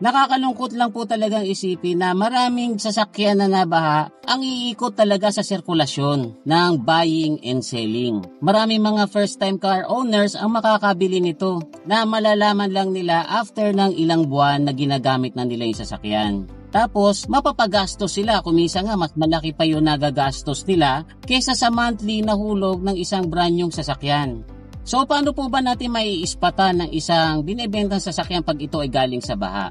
Nakakalungkot lang po talagang isipin na maraming sasakyan na nabaha ang iikot talaga sa sirkulasyon ng buying and selling. Maraming mga first time car owners ang makakabili nito na malalaman lang nila after ng ilang buwan na ginagamit na nila yung sasakyan. Tapos, mapapagastos sila. Kumisa nga, mas malaki pa yung nagagastos nila kesa sa monthly na hulog ng isang brand yung sasakyan. So, paano po ba natin maiispatan ng isang binibentang sasakyan pag ito ay galing sa baha?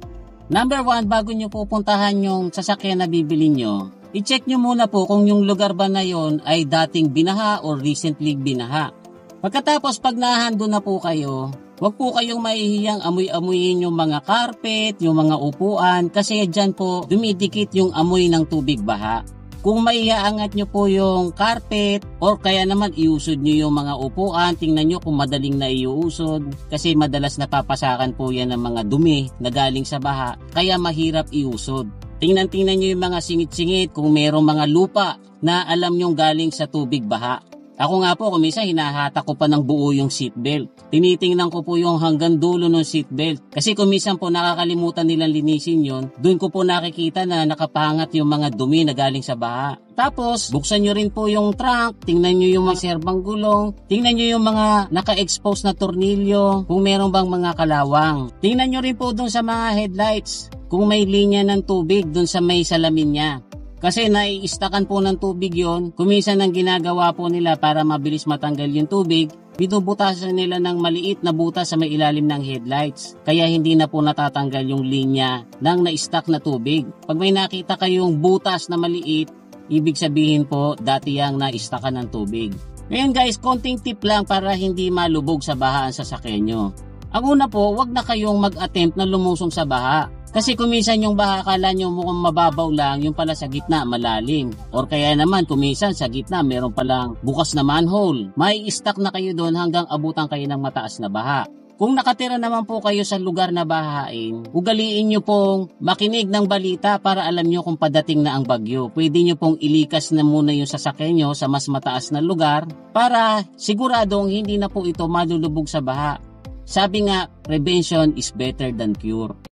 Number 1, bago nyo pupuntahan yung sasakyan na bibili nyo, i-check nyo muna po kung yung lugar ba na yon ay dating binaha or recently binaha. Pagkatapos pag nahando na po kayo, huwag po kayong mahihiyang amoy-amoyin yung mga carpet, yung mga upuan kasi dyan po dumidikit yung amoy ng tubig baha. Kung maihaangat nyo po yung carpet or kaya naman iusod nyo yung mga upuan, tingnan nyo kung madaling na iusod kasi madalas napapasakan po yan ng mga dumi na galing sa baha kaya mahirap iusod. Tingnan nyo yung mga singit-singit kung mayroong mga lupa na alam nyong galing sa tubig baha. Ako nga po, kumisa hinahata ko pa ng buo yung seatbelt. Tinitingnan ko po yung hanggang dulo ng seatbelt. Kasi kumisan po nakakalimutan nilang linisin yon. Doon ko po nakikita na nakapangat yung mga dumi na galing sa baha. Tapos, buksan nyo rin po yung trunk, tingnan nyo yung mga serbang gulong, tingnan nyo yung mga naka-expose na tornilyo, kung meron bang mga kalawang. Tingnan nyo rin po doon sa mga headlights, kung may linya ng tubig doon sa may salamin niya. Kasi naiistakan po ng tubig yon. Kuminsan ang ginagawa po nila para mabilis matanggal yung tubig, binubutasan nila ng maliit na butas sa may ilalim ng headlights. Kaya hindi na po natatanggal yung linya ng na-stuck na tubig. Pag may nakita kayong butas na maliit, ibig sabihin po dati yang na-stuckan ng tubig. Ngayon guys, konting tip lang para hindi malubog sa baha ang sasakyan nyo. Ang una po, wag na kayong mag-attempt na lumusong sa baha. Kasi kuminsan yung baha, akala nyo mukhang mababaw lang, yung pala sa gitna malalim. Or kaya naman kuminsan sa gitna meron palang bukas na manhole. May stuck na kayo doon hanggang abutan kayo ng mataas na baha. Kung nakatira naman po kayo sa lugar na bahain, ugaliin nyo pong makinig ng balita para alam nyo kung padating na ang bagyo. Pwede nyo pong ilikas na muna yung sasakyan nyo sa mas mataas na lugar para siguradong hindi na po ito malulubog sa baha. Sabi nga, prevention is better than cure.